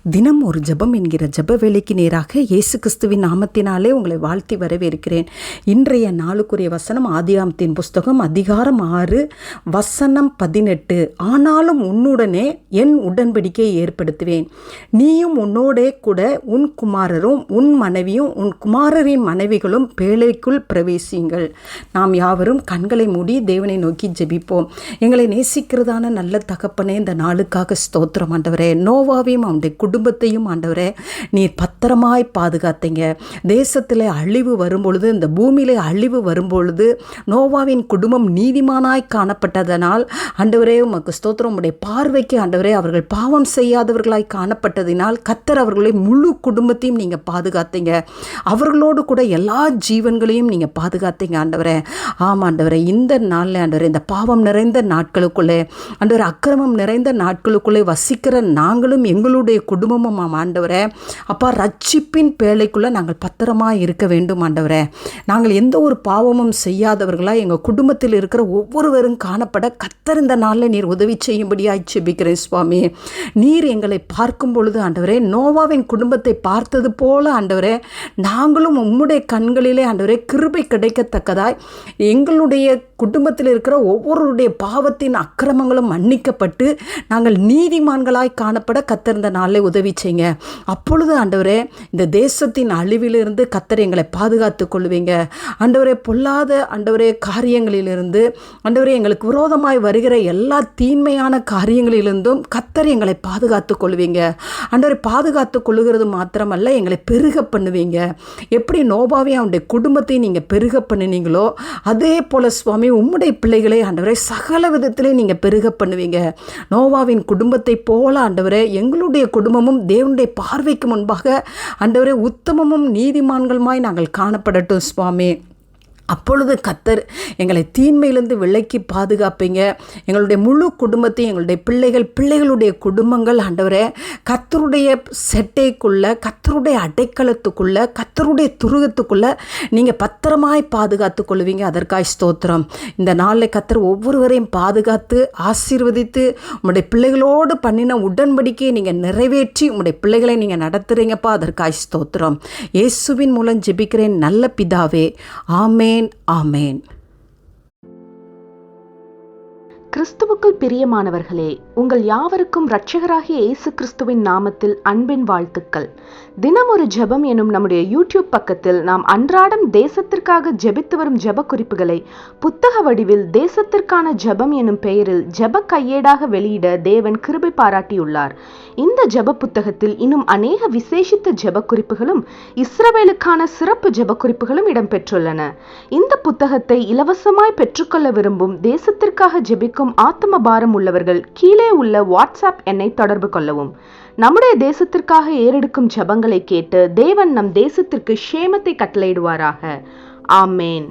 தினம் ஒரு ஜெபம் என்கிற ஜெப வேலைக்கு நேராக இயேசு கிறிஸ்துவின் நாமத்தினாலே உங்களை வாழ்த்தி வரவேற்கிறேன். இன்றைய நாளுக்குரிய வசனம் ஆதியாகமத்தின் புஸ்தகம் அதிகாரம் 6 வசனம் 18. ஆனாலும் உன்னுடனே என் உடன்படிக்கையை ஏற்படுத்துவேன், நீயும் உன்னோடே கூட உன் குமாரரும் உன் மனைவியும் உன் குமாரரின் மனைவிகளும் பேழைக்குள் பிரவேசியுங்கள். நாம் யாவரும் கண்களை மூடி தேவனை நோக்கி ஜெபிப்போம். எங்களை நேசிக்கிறதான நல்ல தகப்பனே, இந்த நாளுக்காக ஸ்தோத்திரம் ஆண்டவரே. நோவாவையும் அவனுடைய குடும்பத்தையும் ஆண்டவரே நீர் பத்திரமாய் பாதுகாத்தீங்க. தேசத்தில் அழிவு வரும்பொழுது, இந்த பூமியிலே அழிவு வரும்பொழுது நோவாவின் குடும்பம் நீதிமானாய் காணப்பட்டதனால் ஆண்டவரே உமக்கு ஸ்தோத்திரம். உடைய பார்வைக்கு ஆண்டவரே அவர்கள் பாவம் செய்யாதவர்களாய் காணப்பட்டதினால் கர்த்தர் அவர்களை முழு குடும்பத்தையும் நீங்கள் பாதுகாத்தீங்க. அவர்களோடு கூட எல்லா ஜீவன்களையும் நீங்கள் பாதுகாத்தீங்க ஆண்டவரே. ஆமாம் ஆண்டவரே, இந்த நாளில் ஆண்டவரே இந்த பாவம் நிறைந்த நாட்களுக்குள்ளே ஆண்டவரே அக்கிரமம் நிறைந்த நாட்களுக்குள்ளே வசிக்கிற நாங்களும் எங்களுடைய குடும்பமும் ஆண்டவரே அப்பா ரட்சிப்பின் பேழைக்குள்ளே நாங்கள் பத்திரமாக இருக்க வேண்டும் ஆண்டவரே. நாங்கள் எந்த ஒரு பாவமும் செய்யாதவர்களாக எங்கள் குடும்பத்தில் இருக்கிற ஒவ்வொருவரும் காணப்பட கர்த்தர் இந்த நாளில் நீர் உதவி செய்யும்படியாய் ஜெபிக்கிறேன் சுவாமி. நீர் எங்களை பார்க்கும் பொழுது ஆண்டவரே நோவாவின் குடும்பத்தை பார்த்தது போல ஆண்டவரே நாங்களும் உம்முடைய கண்களிலே ஆண்டவரே கிருபை கிடைக்கத்தக்கதாய் எங்களுடைய குடும்பத்தில் இருக்கிற ஒவ்வொருடைய பாவத்தின் அக்கிரமங்களும் மன்னிக்கப்பட்டு நாங்கள் நீதிமான்களாய் காணப்பட கர்த்தர் இந்த நாளில் உதவி செய்யுங்க. அப்பொழுது ஆண்டவரே இந்த தேசத்தின் அழிவிலிருந்து கர்த்தர் எங்களை பாதுகாத்து கொள்வீங்க ஆண்டவரே. பொல்லாத ஆண்டவரே காரியங்களிலிருந்து ஆண்டவரே எங்களுக்கு விரோதமாய் வருகிற எல்லா தீன்மையான காரியங்களிலிருந்தும் கர்த்தர் எங்களை பாதுகாத்து கொள்வீங்க ஆண்டவரே. பாதுகாத்து கொள்ளுகிறது மாத்திரமல்ல, எங்களை பெருக பண்ணுவீங்க. எப்படி நோவாவையும் அவனுடைய குடும்பத்தையும் நீங்கள் பெருக பண்ணினீங்களோ அதே போல சுவாமி உம்முடைய பிள்ளைகளை ஆண்டவரே சகல விதத்திலே நீங்கள் பெருக பண்ணுவீங்க. நோவாவின் குடும்பத்தை போல ஆண்டவரே எங்களுடைய குடும்பமும் தேவனுடைய பார்வைக்கு முன்பாக ஆண்டவரே உத்தமமும் நீதிமான்களுமாய் நாங்கள் காணப்படட்டும் சுவாமி. அப்பொழுது கர்த்தர் எங்களை தீன்மையிலிருந்து விலக்கி பாதுகாப்பீங்க. எங்களுடைய முழு குடும்பத்தையும் எங்களுடைய பிள்ளைகளுடைய குடும்பங்கள் ஆண்டவரே கர்த்தருடைய செட்டைக்குள்ளே கர்த்தருடைய அடைக்கலத்துக்குள்ளே கர்த்தருடைய துருகத்துக்குள்ளே நீங்கள் பத்திரமாய் பாதுகாத்து கொள்வீங்க. அதற்காய் ஸ்தோத்திரம். இந்த நாளில் கர்த்தர் ஒவ்வொருவரையும் பாதுகாத்து ஆசீர்வதித்து உங்களுடைய பிள்ளைகளோடு பண்ணின உடன்படிக்கையை நீங்கள் நிறைவேற்றி உங்களுடைய பிள்ளைகளை நீங்கள் நடத்துகிறீங்கப்பா. அதற்காய் ஸ்தோத்திரம். இயேசுவின் மூலம் ஜெபிக்கிறேன் நல்ல பிதாவே. ஆமென். ஆமென். கிறிஸ்துவுக்குள் பிரியமானவர்களே, உங்கள் யாவருக்கும் இரட்சகராகிய இயேசு கிறிஸ்துவின் நாமத்தில் அன்பின் வாழ்த்துக்கள். தினம் ஒரு ஜெபம் எனும் நம்முடைய யூடியூப் பக்கத்தில் நாம் அன்றாடம் தேசத்திற்காக ஜெபித்து வரும் ஜெப குறிப்புகளை புத்தக வடிவில் தேசத்திற்கான ஜெபம் எனும் பெயரில் ஜெப கையேடாக வெளியிட தேவன் கிருபை பாராட்டியுள்ளார். இந்த ஜெப புத்தகத்தில் இன்னும் அநேக விசேஷித்த ஜெப குறிப்புகளும் இஸ்ரவேலுக்கான சிறப்பு ஜெப குறிப்புகளும் இடம்பெற்றுள்ளன. இந்த புத்தகத்தை இலவசமாய் பெற்றுக்கொள்ள விரும்பும் தேசத்திற்காக ஜெபிக்கும் ஆத்ம பாரம் உள்ளவர்கள் கீழே உள்ள வாட்ஸ்அப் எண்ணை தொடர்பு கொள்ளவும். நம்முடைய தேசத்திற்காக ஏறெடுக்கும் ஜெபங்களை கேட்டு தேவன் நம் தேசத்திற்கு க்ஷேமத்தை கட்டளையிடுவாராக. ஆமேன்.